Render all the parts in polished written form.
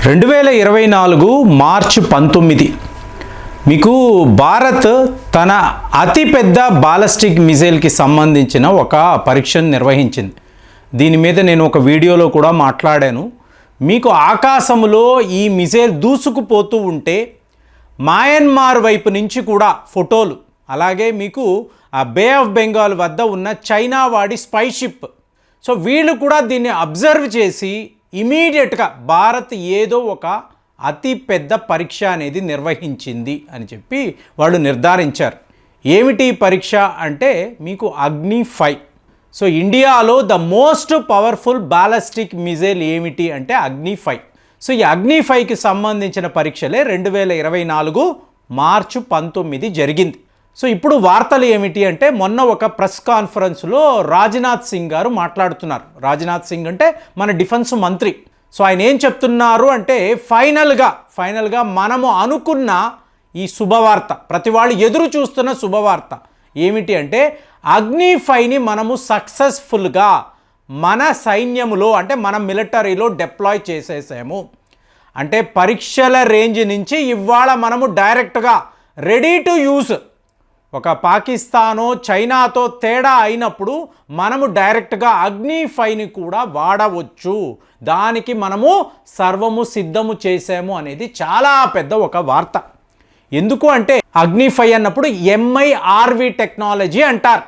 2024 మార్చి 19 మీకు భారత్ తన అతిపెద్ద బాలిస్టిక్ మిసైల్కి సంబంధించిన ఒక పరీక్షను నిర్వహించింది. దీని మీద నేను ఒక వీడియోలో కూడా మాట్లాడాను. మీకు ఆకాశంలో ఈ మిసైల్ దూసుకుపోతూ ఉంటే మయన్మార్ వైపు నుంచి కూడా ఫోటోలు, అలాగే మీకు ఆ బే ఆఫ్ బెంగాల్ వద్ద ఉన్న చైనా వాడి స్పై షిప్, సో వీళ్ళు కూడా దీన్ని అబ్జర్వ్ చేసి ఇమీడియట్గా భారత్ ఏదో ఒక అతి పెద్ద పరీక్ష అనేది నిర్వహించింది అని చెప్పి వాళ్ళు నిర్ధారించారు. ఏమిటి పరీక్ష అంటే మీకు అగ్ని-5. సో ఇండియాలో the most powerful ballistic missile ఏమిటి అంటే అగ్ని-5. సో ఈ అగ్ని-5కి సంబంధించిన పరీక్షలే 2024 మార్చి 19 జరిగింది. సో ఇప్పుడు వార్తలు ఏమిటి అంటే మొన్న ఒక ప్రెస్ కాన్ఫరెన్స్లో రాజ్నాథ్ సింగ్ గారు మాట్లాడుతున్నారు. రాజ్నాథ్ సింగ్ అంటే మన డిఫెన్స్ మంత్రి. సో ఆయన ఏం చెప్తున్నారు అంటే ఫైనల్గా మనము అనుకున్న ఈ శుభవార్త, ప్రతి వాళ్ళు ఎదురు చూస్తున్న శుభవార్త ఏమిటి అంటే అగ్ని-5ని మనము సక్సెస్ఫుల్గా మన సైన్యములో అంటే మన మిలిటరీలో డిప్లాయ్ చేసేసాము. అంటే పరీక్షల రేంజ్ నుంచి ఇవాళ మనము డైరెక్ట్గా రెడీ టు యూస్, ఒక పాకిస్తానో చైనాతో తేడా అయినప్పుడు మనము డైరెక్ట్గా అగ్ని-5ని కూడా వాడవచ్చు, దానికి మనము సర్వము సిద్ధము చేసాము అనేది చాలా పెద్ద ఒక వార్త. ఎందుకు అంటే అగ్ని-5 అన్నప్పుడు MIRV టెక్నాలజీ అంటారు.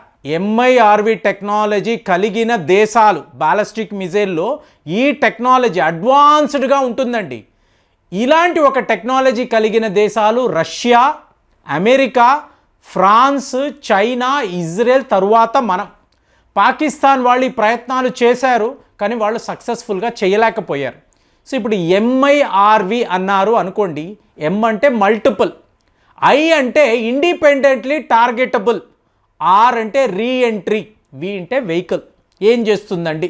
MIRV టెక్నాలజీ కలిగిన దేశాలు బాలిస్టిక్ మిసైల్లో ఈ టెక్నాలజీ అడ్వాన్స్డ్గా ఉంటుందండి. ఇలాంటి ఒక టెక్నాలజీ కలిగిన దేశాలు Russia, America, France, China, Israel, తరువాత మనం. పాకిస్తాన్ వాళ్ళు ఈ ప్రయత్నాలు చేశారు కానీ వాళ్ళు సక్సెస్ఫుల్గా చేయలేకపోయారు. సో ఇప్పుడు MIRV అన్నారు అనుకోండి. M అంటే మల్టిపుల్, I అంటే ఇండిపెండెంట్లీ టార్గెటబుల్, R అంటే రీఎంట్రీ, V అంటే వెహికల్. ఏం చేస్తుందండి?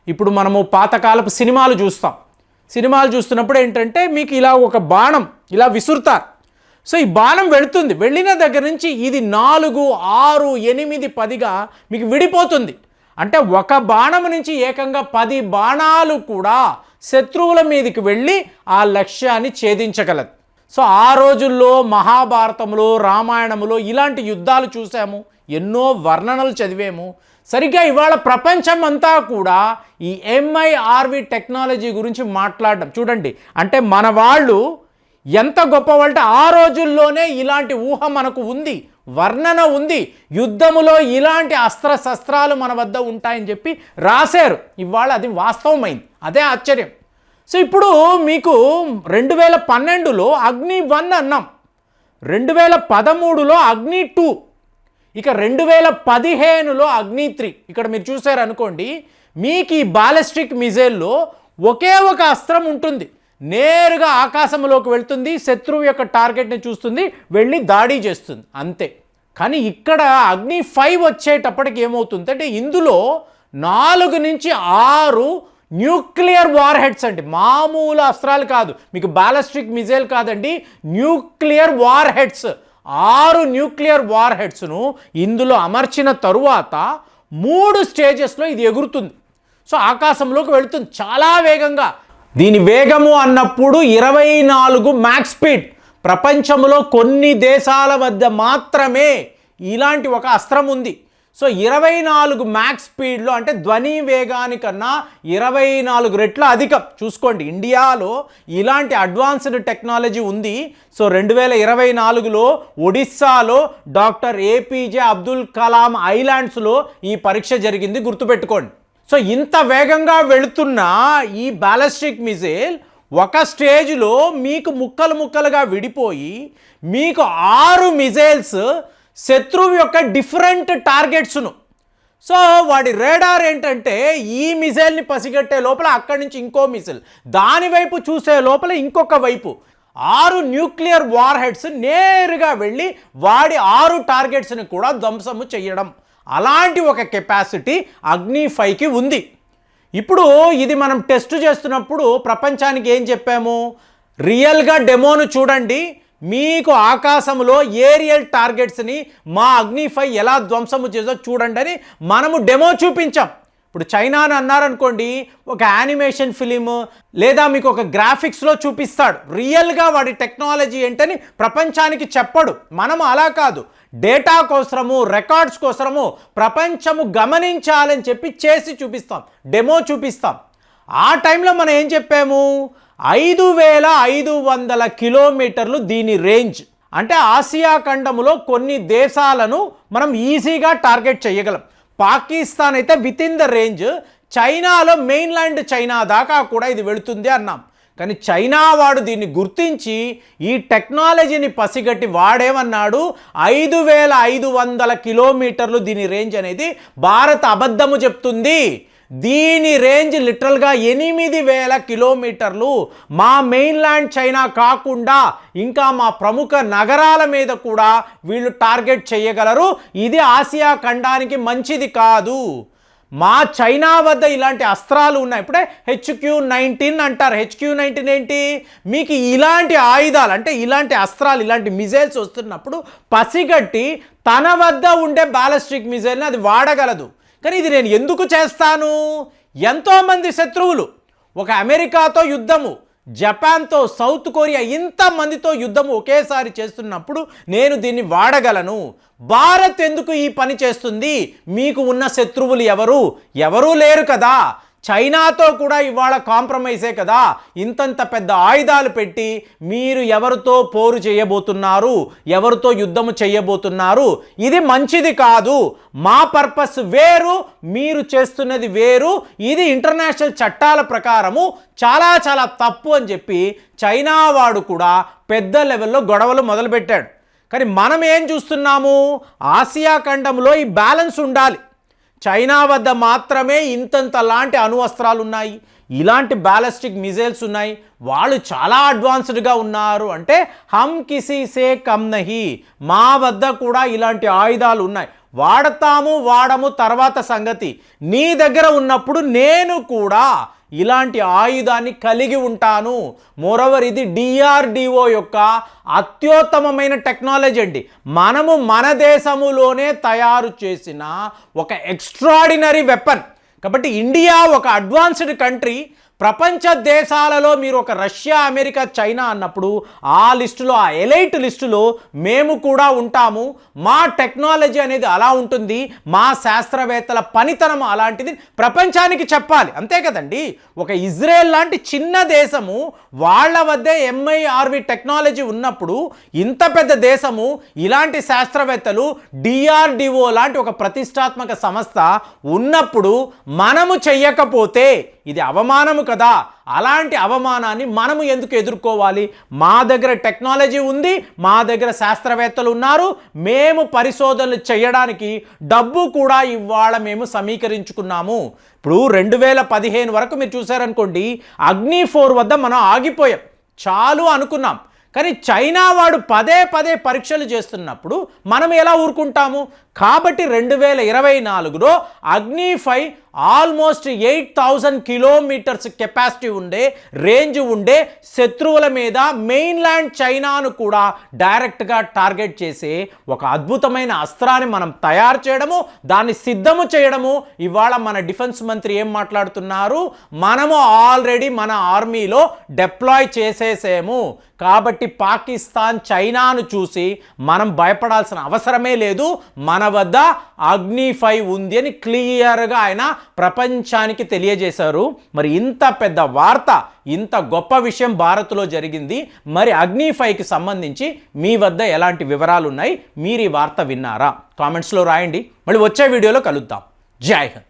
ఇప్పుడు మనము పాతకాలపు సినిమాలు చూస్తాం. సినిమాలు చూస్తున్నప్పుడు ఏంటంటే మీకు ఇలా ఒక బాణం ఇలా విసురుతారు. సో ఈ బాణం వెళుతుంది, వెళ్ళిన దగ్గర నుంచి ఇది 4, 6, 8, 10గా మీకు విడిపోతుంది. అంటే ఒక బాణం నుంచి ఏకంగా 10 బాణాలు కూడా శత్రువుల మీదకి వెళ్ళి ఆ లక్ష్యాన్ని ఛేదించగలదు. సో ఆ రోజుల్లో మహాభారతంలో, రామాయణంలో ఇలాంటి యుద్ధాలు చూసాము, ఎన్నో వర్ణనలు చదివాము. సరిగ్గా ఇవాళ ప్రపంచం అంతా కూడా ఈ MIRV టెక్నాలజీ గురించి మాట్లాడడం చూడండి. అంటే మన వాళ్ళు ఎంత గొప్పవాళ్ళంటే ఆ రోజుల్లోనే ఇలాంటి ఊహ మనకు ఉంది, వర్ణన ఉంది, యుద్ధములో ఇలాంటి అస్త్రశస్త్రాలు మన వద్ద ఉంటాయని చెప్పి రాశారు. ఇవాళ అది వాస్తవమైంది, అదే ఆశ్చర్యం. సో ఇప్పుడు మీకు 2012లో అగ్ని-1 అన్నాం, 2013లో అగ్ని-2, ఇక 2015లో అగ్ని-3. ఇక్కడ మీరు చూసారు అనుకోండి, మీకు ఈ బాలిస్టిక్ మిసైల్లో ఒకే ఒక అస్త్రం ఉంటుంది, నేరుగా ఆకాశంలోకి వెళ్తుంది, శత్రువు యొక్క టార్గెట్ని చూస్తుంది, వెళ్ళి దాడి చేస్తుంది, అంతే. కానీ ఇక్కడ అగ్ని-5 వచ్చేటప్పటికి ఏమవుతుంది అంటే ఇందులో 4 నుంచి 6 న్యూక్లియర్ వార్ హెడ్స్ అండి. మామూలు అస్త్రాలు కాదు, మీకు బాలిస్టిక్ మిసైల్ కాదండి, న్యూక్లియర్ వార్ హెడ్స్. 6 న్యూక్లియర్ వార్ హెడ్స్ను ఇందులో అమర్చిన తరువాత 3 స్టేజెస్లో ఇది ఎగురుతుంది. సో ఆకాశంలోకి వెళుతుంది చాలా వేగంగా. దీని వేగము అన్నప్పుడు 24 మ్యాక్స్ స్పీడ్. ప్రపంచంలో కొన్ని దేశాల వద్ద మాత్రమే ఇలాంటి ఒక అస్త్రం ఉంది. సో 24 మ్యాక్స్ స్పీడ్లో అంటే ధ్వని వేగానికన్నా 24 రెట్ల అధికం. చూసుకోండి, ఇండియాలో ఇలాంటి అడ్వాన్స్డ్ టెక్నాలజీ ఉంది. సో 2024లో ఒడిస్సాలో డాక్టర్ APJ అబ్దుల్ కలాం ఐలాండ్స్లో ఈ పరీక్ష జరిగింది, గుర్తుపెట్టుకోండి. సో ఇంత వేగంగా వెళుతున్న ఈ బాలిస్టిక్ మిసైల్ ఒక స్టేజ్లో మీకు ముక్కలుగా విడిపోయి మీకు 6 మిసైల్స్ శత్రువు యొక్క డిఫరెంట్ టార్గెట్స్ను. సో వాడి రేడార్ ఏంటంటే ఈ మిసైల్ని పసిగట్టే లోపల అక్కడి నుంచి ఇంకో మిసైల్, దాని వైపు చూసే లోపల ఇంకొక వైపు 6 న్యూక్లియర్ వార్ హెడ్స్ నేరుగా వెళ్ళి వాడి 6 టార్గెట్స్ని కూడా ధ్వంసము చేయడం, అలాంటి ఒక కెపాసిటీ అగ్ని-5కి ఉంది. ఇప్పుడు ఇది మనం టెస్ట్ చేస్తున్నప్పుడు ప్రపంచానికి ఏం చెప్పాము, రియల్గా డెమోను చూడండి, మీకు ఆకాశంలో ఏరియల్ టార్గెట్స్ని మా అగ్ని-5 ఎలా ధ్వంసము చేసో చూడండి అని మనము డెమో చూపించాం. ఇప్పుడు చైనాని అన్నారనుకోండి, ఒక యానిమేషన్ ఫిలిం లేదా మీకు ఒక గ్రాఫిక్స్లో చూపిస్తాడు, రియల్గా వాడి టెక్నాలజీ ఏంటని ప్రపంచానికి చెప్పడు. మనం అలా కాదు, డేటా కోసము రికార్డ్స్ కోసము ప్రపంచము గమనించాలని చెప్పి చేసి చూపిస్తాం, డెమో చూపిస్తాం. ఆ టైంలో మనం ఏం చెప్పాము, 5500 కిలోమీటర్లు దీని రేంజ్. అంటే ఆసియా ఖండములో కొన్ని దేశాలను మనం ఈజీగా టార్గెట్ చేయగలం. పాకిస్తాన్ అయితే విత్ ఇన్ ద రేంజ్, చైనాలో మెయిన్లాండ్ చైనా దాకా కూడా ఇది వెళుతుంది అన్నాం. కానీ చైనా వాడు దీన్ని గుర్తించి ఈ టెక్నాలజీని పసిగట్టి వాడేమన్నాడు, 5500 కిలోమీటర్లు దీని రేంజ్ అనేది భారత్ అబద్ధము చెప్తుంది. దీని రేంజ్ లిటరల్గా 8000 కిలోమీటర్లు. మా మెయిన్లాండ్ చైనా కాకుండా ఇంకా మా ప్రముఖ నగరాల మీద కూడా వీళ్ళు టార్గెట్ చేయగలరు. ఇది ఆసియా ఖండానికి మంచిది కాదు. మా చైనా వద్ద ఇలాంటి అస్త్రాలు ఉన్నాయి. ఇప్పుడే HQ-19 అంటారు. HQ-19 ఏంటి, మీకు ఇలాంటి ఆయుధాలు అంటే ఇలాంటి అస్త్రాలు, ఇలాంటి మిజైల్స్ వస్తున్నప్పుడు పసిగట్టి తన వద్ద ఉండే బాలిస్టిక్ మిజైల్ని అది వాడగలదు. కానీ ఇది నేను ఎందుకు చేస్తాను, ఎంతోమంది శత్రువులు, ఒక అమెరికాతో యుద్ధము, జపాన్తో, సౌత్ కొరియా, ఇంతమందితో యుద్ధము ఒకేసారి చేస్తున్నప్పుడు నేను దీన్ని వాడగలను. భారత్ ఎందుకు ఈ పని చేస్తుంది, మీకు ఉన్న శత్రువులు ఎవరూ లేరు కదా. చైనాతో కూడా ఇవాళ కాంప్రమైజే కదా. ఇంతంత పెద్ద ఆయుధాలు పెట్టి మీరు ఎవరితో పోరు చేయబోతున్నారు, ఎవరితో యుద్ధము చేయబోతున్నారు, ఇది మంచిది కాదు. మా పర్పస్ వేరు, మీరు చేస్తున్నది వేరు. ఇది ఇంటర్నేషనల్ చట్టాల ప్రకారము చాలా చాలా తప్పు అని చెప్పి చైనా వాడు కూడా పెద్ద లెవెల్లో గొడవలు మొదలుపెట్టాడు. కానీ మనం ఏం చూస్తున్నాము, ఆసియా ఖండంలో ఈ బ్యాలెన్స్ ఉండాలి. చైనా వద్ద మాత్రమే ఇంతంత లాంటి అణువస్త్రాలు ఉన్నాయి, ఇలాంటి బ్యాలిస్టిక్ మిజైల్స్ ఉన్నాయి, వాళ్ళు చాలా అడ్వాన్స్డ్గా ఉన్నారు. అంటే హమ్ కిసీ సే కమ్ నహీ, మా వద్ద కూడా ఇలాంటి ఆయుధాలు ఉన్నాయి, వాడము తర్వాత సంగతి. నీ దగ్గర ఉన్నప్పుడు నేను కూడా ఇలాంటి ఆయుధాన్ని కలిగి ఉంటాను. మోరోవర్ ఇది DRDO యొక్క అత్యుత్తమమైన టెక్నాలజీ అండి. మనము మన దేశములోనే తయారు చేసిన ఒక ఎక్స్ట్రాడినరీ వెపన్. కాబట్టి ఇండియా ఒక అడ్వాన్స్డ్ కంట్రీ. ప్రపంచ దేశాలలో మీరు ఒక రష్యా, అమెరికా, చైనా అన్నప్పుడు ఆ లిస్టులో, ఆ ఎలైట్ లిస్టులో మేము కూడా ఉంటాము. మా టెక్నాలజీ అనేది అలా ఉంటుంది, మా శాస్త్రవేత్తల పనితనం అలాంటిది ప్రపంచానికి చెప్పాలి, అంతే కదండి. ఒక ఇజ్రాయెల్ లాంటి చిన్న దేశము, వాళ్ళ వద్దే MIRV టెక్నాలజీ ఉన్నప్పుడు, ఇంత పెద్ద దేశము, ఇలాంటి శాస్త్రవేత్తలు, DRDO లాంటి ఒక ప్రతిష్టాత్మక సంస్థ ఉన్నప్పుడు మనము చెయ్యకపోతే ఇది అవమానము కదా. అలాంటి అవమానాన్ని మనము ఎందుకు ఎదుర్కోవాలి? మా దగ్గర టెక్నాలజీ ఉంది, మా దగ్గర శాస్త్రవేత్తలు ఉన్నారు, మేము పరిశోధనలు చేయడానికి డబ్బు కూడా ఇవాళ మేము సమీకరించుకున్నాము. ఇప్పుడు 2015 వరకు మీరు చూసారనుకోండి, అగ్ని-4 వద్ద మనం ఆగిపోయాం, చాలు అనుకున్నాం. కానీ చైనా వాడు పదే పరీక్షలు చేస్తున్నప్పుడు మనం ఎలా ఊరుకుంటాము? కాబట్టి 2024లో అగ్ని-5 ఆల్మోస్ట్ 8000 కిలోమీటర్స్ కెపాసిటీ ఉండే, రేంజ్ ఉండే శత్రువుల మీద మెయిన్లాండ్ చైనాను కూడా డైరెక్ట్గా టార్గెట్ చేసే ఒక అద్భుతమైన అస్త్రాన్ని మనం తయారు చేయడము, దాన్ని సిద్ధము చేయడము. ఇవాళ మన డిఫెన్స్ మంత్రి ఏం మాట్లాడుతున్నారు, మనము ఆల్రెడీ మన ఆర్మీలో డిప్లాయ్ చేసేసాము. కాబట్టి పాకిస్తాన్, చైనాను చూసి మనం భయపడాల్సిన అవసరమే లేదు. మన వద్ద అగ్ని-5 ఉంది అని క్లియర్గా ఆయన ప్రపంచానికి తెలియజేశారు. మరి ఇంత పెద్ద వార్త, ఇంత గొప్ప విషయం భారత్లో జరిగింది. మరి అగ్ని-5కి సంబంధించి మీ వద్ద ఎలాంటి వివరాలు ఉన్నాయి, మీరు ఈ వార్త విన్నారా? కామెంట్స్లో రాయండి. మళ్ళీ వచ్చే వీడియోలో కలుద్దాం. జై హింద్.